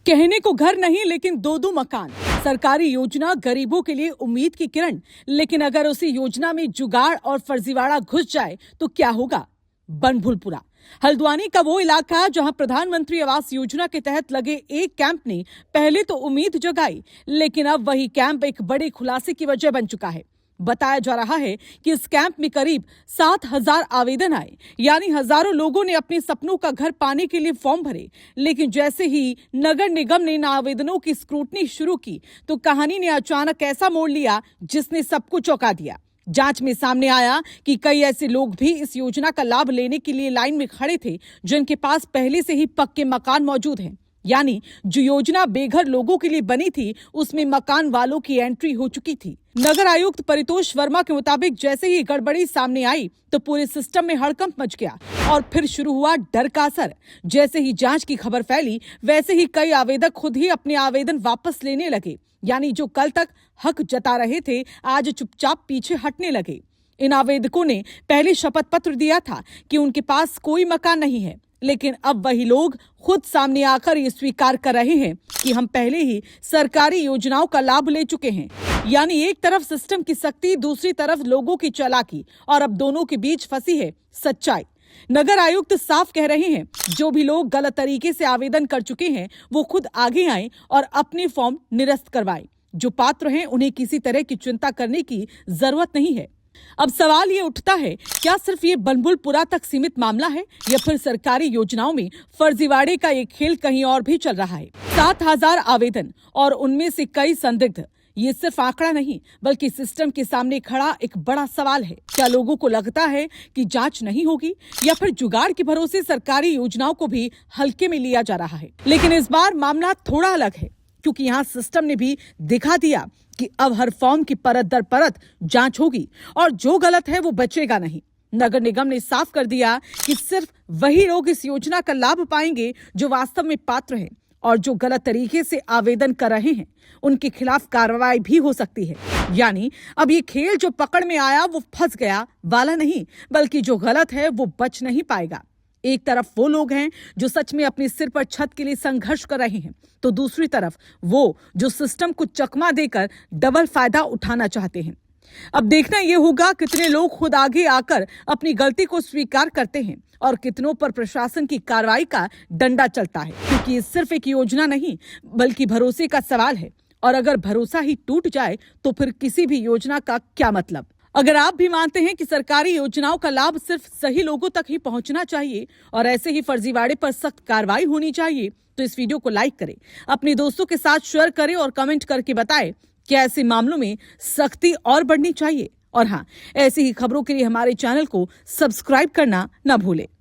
कहने को घर नहीं लेकिन दो दो मकान। सरकारी योजना गरीबों के लिए उम्मीद की किरण, लेकिन अगर उसी योजना में जुगाड़ और फर्जीवाड़ा घुस जाए तो क्या होगा? बनभूलपुरा हल्द्वानी का वो इलाका जहां प्रधानमंत्री आवास योजना के तहत लगे एक कैंप ने पहले तो उम्मीद जगाई, लेकिन अब वही कैंप एक बड़े खुलासे की वजह बन चुका है। बताया जा रहा है कि इस कैंप में करीब 7,000 आवेदन आए, यानी हजारों लोगों ने अपने सपनों का घर पाने के लिए फॉर्म भरे। लेकिन जैसे ही नगर निगम ने इन आवेदनों की स्क्रूटनी शुरू की तो कहानी ने अचानक ऐसा मोड़ लिया जिसने सबको चौंका दिया। जांच में सामने आया कि कई ऐसे लोग भी इस योजना का लाभ लेने के लिए लाइन में खड़े थे जिनके पास पहले से ही पक्के मकान मौजूद हैं। यानी जो योजना बेघर लोगों के लिए बनी थी उसमें मकान वालों की एंट्री हो चुकी थी। नगर आयुक्त परितोष वर्मा के मुताबिक जैसे ही गड़बड़ी सामने आई तो पूरे सिस्टम में हड़कंप मच गया और फिर शुरू हुआ डर का असर। जैसे ही जांच की खबर फैली वैसे ही कई आवेदक खुद ही अपने आवेदन वापस लेने लगे। यानी जो कल तक हक जता रहे थे आज चुपचाप पीछे हटने लगे। इन आवेदकों ने पहले शपथ पत्र दिया था कि उनके पास कोई मकान नहीं है, लेकिन अब वही लोग खुद सामने आकर ये स्वीकार कर रहे हैं कि हम पहले ही सरकारी योजनाओं का लाभ ले चुके हैं। यानी एक तरफ सिस्टम की सख्ती, दूसरी तरफ लोगों की चालाकी, और अब दोनों के बीच फंसी है सच्चाई। नगर आयुक्त साफ कह रहे हैं जो भी लोग गलत तरीके से आवेदन कर चुके हैं वो खुद आगे आएं और अपने फॉर्म निरस्त करवाएं। जो पात्र हैं उन्हें किसी तरह की चिंता करने की जरूरत नहीं है। अब सवाल ये उठता है, क्या सिर्फ ये बनभूलपुरा तक सीमित मामला है या फिर सरकारी योजनाओं में फर्जीवाड़े का ये खेल कहीं और भी चल रहा है? 7,000 आवेदन और उनमें से कई संदिग्ध, ये सिर्फ आंकड़ा नहीं बल्कि सिस्टम के सामने खड़ा एक बड़ा सवाल है। क्या लोगों को लगता है कि जांच नहीं होगी या फिर जुगाड़ के भरोसे सरकारी योजनाओं को भी हल्के में लिया जा रहा है? लेकिन इस बार मामला थोड़ा अलग है, क्योंकि यहाँ सिस्टम ने भी दिखा दिया कि अब हर फॉर्म की परत दर परत जांच होगी और जो गलत है वो बचेगा नहीं। नगर निगम ने साफ कर दिया कि सिर्फ वही लोग इस योजना का लाभ पाएंगे जो वास्तव में पात्र हैं, और जो गलत तरीके से आवेदन कर रहे हैं उनके खिलाफ कार्रवाई भी हो सकती है। यानी अब ये खेल जो पकड़ में आया वो फंस गया वाला नहीं, बल्कि जो गलत है वो बच नहीं पाएगा। एक तरफ वो लोग हैं जो सच में अपने सिर पर छत के लिए संघर्ष कर रहे हैं, तो दूसरी तरफ वो जो सिस्टम को चकमा देकर डबल फायदा उठाना चाहते हैं। अब देखना ये होगा कितने लोग खुद आगे आकर अपनी गलती को स्वीकार करते हैं और कितनों पर प्रशासन की कार्रवाई का डंडा चलता है, क्योंकि ये सिर्फ एक योजना नहीं बल्कि भरोसे का सवाल है। और अगर भरोसा ही टूट जाए तो फिर किसी भी योजना का क्या मतलब? अगर आप भी मानते हैं कि सरकारी योजनाओं का लाभ सिर्फ सही लोगों तक ही पहुंचना चाहिए और ऐसे ही फर्जीवाड़े पर सख्त कार्रवाई होनी चाहिए तो इस वीडियो को लाइक करें, अपने दोस्तों के साथ शेयर करें और कमेंट करके बताएं कि ऐसे मामलों में सख्ती और बढ़नी चाहिए। और हाँ, ऐसी ही खबरों के लिए हमारे चैनल को सब्सक्राइब करना न भूलें।